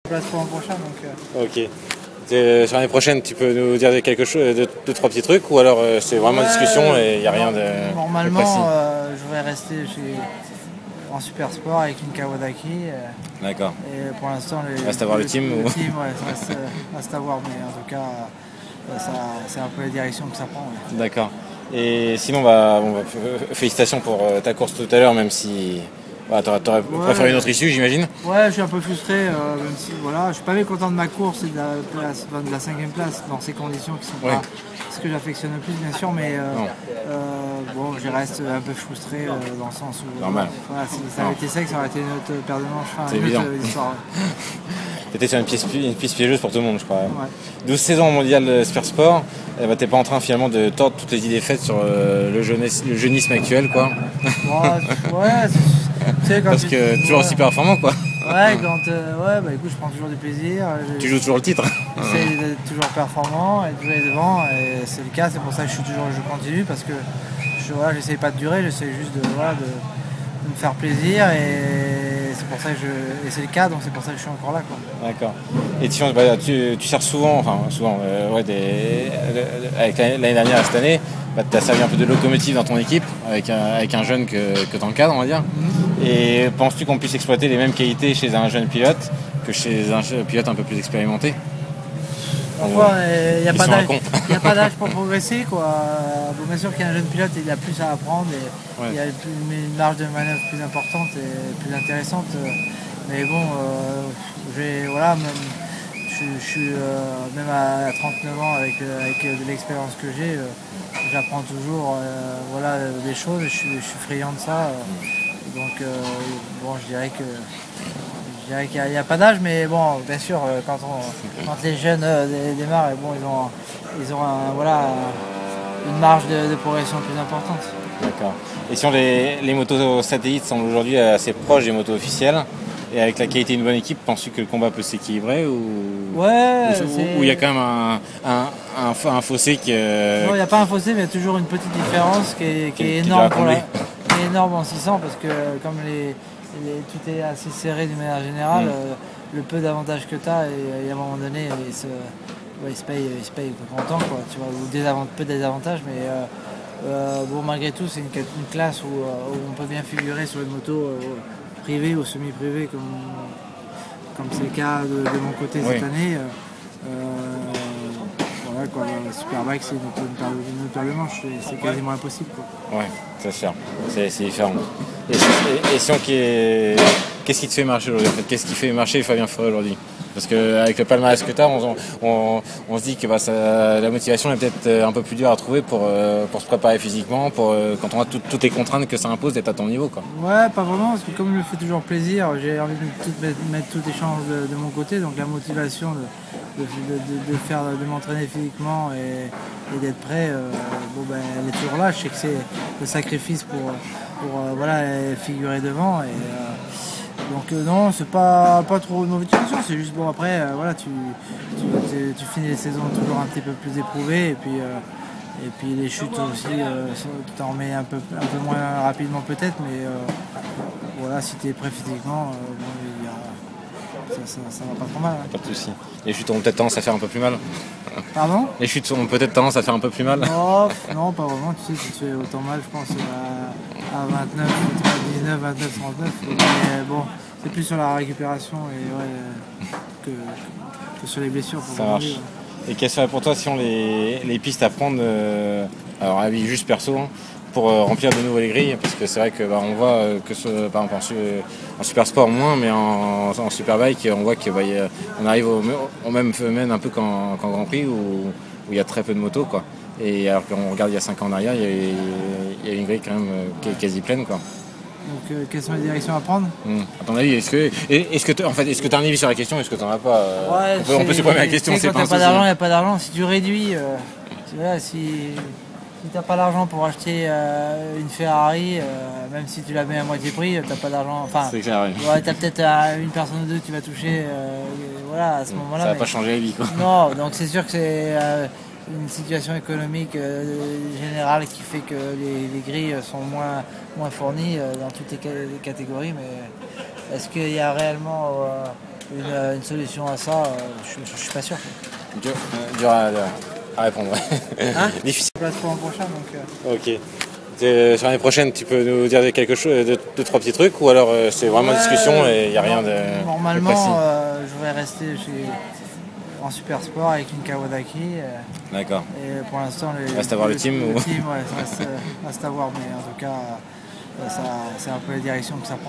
place pour l'an prochain. Donc, Ok. Sur l'année prochaine, tu peux nous dire quelque chose, deux, trois petits trucs, ou alors c'est vraiment discussion et il n'y a rien de normalement, précis. Je vais rester en super sport avec une Kawasaki. D'accord. Et pour l'instant, reste à voir le team. Le team, ça reste à voir, mais en tout cas, c'est un peu la direction que ça prend. Ouais. D'accord. Et sinon, félicitations pour ta course tout à l'heure, même si t'aurais préféré une autre issue, j'imagine. Ouais, je suis un peu frustré, même si je suis pas mécontent de ma course et de la 5e place dans ces conditions qui sont pas ce que j'affectionne le plus, bien sûr, mais je reste un peu frustré dans le sens où si ça avait été sec, ça aurait été une autre paire de manches, une autre histoire. T'étais sur une piste piégeuse pour tout le monde, je crois. Ouais. 12 saisons mondiales de Super Sport, t'es pas en train finalement de tordre toutes les idées faites sur le jeunisme actuel, quoi. Parce que toujours aussi performant, quoi. Ouais, écoute, je prends toujours du plaisir. Tu joues toujours le titre. J'essaie d'être toujours performant et de jouer devant, et c'est le cas, c'est pour ça que je continue, parce que j'essaie pas de durer, j'essaie juste de me faire plaisir, et c'est pour ça que et c'est le cas, donc c'est pour ça que je suis encore là, quoi. D'accord. Et tu sers souvent, avec l'année dernière à cette année, tu as servi un peu de locomotive dans ton équipe avec un jeune que tu encadres, on va dire. Et penses-tu qu'on puisse exploiter les mêmes qualités chez un jeune pilote que chez un pilote un peu plus expérimenté? Il n'y a pas d'âge pour progresser, quoi. Bon, bien sûr qu'un jeune pilote, il a plus à apprendre, et il y a une marge de manœuvre plus importante et plus intéressante. Mais bon, je suis même à 39 ans avec de l'expérience que j'ai, j'apprends toujours des choses, et je suis friand de ça. Donc je dirais qu'il n'y a pas d'âge, mais bon, bien sûr, quand les jeunes démarrent, ils ont une marge de progression plus importante. D'accord. Et si les motos satellites semblent aujourd'hui assez proches des motos officielles, et avec la qualité d'une bonne équipe, penses-tu que le combat peut s'équilibrer ou il y a quand même un fossé qui... Non, il n'y a pas un fossé, mais il y a toujours une petite différence qui est énorme qui est énorme en 600, parce que comme tout est assez serré d'une manière générale, le peu d'avantages que tu as, et à un moment donné, il se paye content, quoi, tu vois, ou peu de désavantages, mais malgré tout, c'est une classe où on peut bien figurer sur une moto privée ou semi-privée, comme c'est le cas de mon côté cette année. La Superbike, c'est une paire de manches, c'est quasiment impossible, quoi. Ouais, c'est sûr, c'est différent. Qu'est-ce qui te fait marcher aujourd'hui, en fait? Qu'est-ce qui fait marcher Fabien Foret aujourd'hui? Parce qu'avec le palmarès que tu as, on se dit que la motivation est peut-être un peu plus dure à trouver pour se préparer physiquement, quand on a toutes les contraintes que ça impose d'être à ton niveau, quoi. Ouais, pas vraiment, parce que comme je me fais toujours plaisir, j'ai envie de mettre toutes les chances de mon côté, donc la motivation de m'entraîner physiquement et d'être prêt, elle est toujours là. Je sais que c'est le sacrifice pour figurer devant, donc non, c'est pas trop une motivation, c'est juste après tu finis les saisons toujours un petit peu plus éprouvées, et puis les chutes aussi, tu t'en remets un peu moins rapidement peut-être, mais si tu es prêt physiquement, ça va pas trop mal. Pas de soucis. Les chutes ont peut-être tendance à faire un peu plus mal. Pardon? Les chutes ont peut-être tendance à faire un peu plus mal. Non, pas vraiment. Tu sais, tu te fais autant mal, je pense, à 29, 19, 29, 39. Mais bon, c'est plus sur la récupération que sur les blessures. Ça marche. Et quelles seraient pour toi les pistes à prendre, alors avis juste perso, pour remplir de nouveau les grilles? Parce que c'est vrai que on voit que par exemple en super sport moins, mais en superbike on voit qu'on arrive au même phénomène un peu qu'en Grand Prix, où il y a très peu de motos, quoi. Et alors qu'on regarde il y a 5 ans en arrière, il y a une grille quand même qui est quasi pleine, quoi. Donc quelles sont les directions à prendre? À ton avis, est-ce que tu as un avis sur la question? Est-ce que tu n'en as pas? On peut supprimer la question, c'est pas un souci. Quand t'as pas d'argent, il n'y a pas d'argent. Si tu réduis, si t'as pas l'argent pour acheter une Ferrari, même si tu la mets à moitié prix, t'as pas d'argent. Enfin, c'est clair, oui. T'as peut-être une personne ou deux que tu vas toucher à ce moment-là. Ça va pas changer la vie, quoi. Non, donc c'est sûr que c'est une situation économique générale qui fait que les grilles sont moins fournies dans toutes les catégories, mais est-ce qu'il y a réellement une solution à ça, je suis pas sûr. Dur à répondre. Hein Difficile. Place pour l'an prochain, donc. Ok. Sur l'année prochaine, tu peux nous dire quelque chose, deux, trois petits trucs, ou alors c'est vraiment discussion et il n'y a rien de Normalement, précis. je vais rester en super sport avec une Kawasaki. D'accord. Et pour l'instant, reste à voir le team. Le team, ouais, reste à voir, mais en tout cas, c'est un peu la direction que ça prend.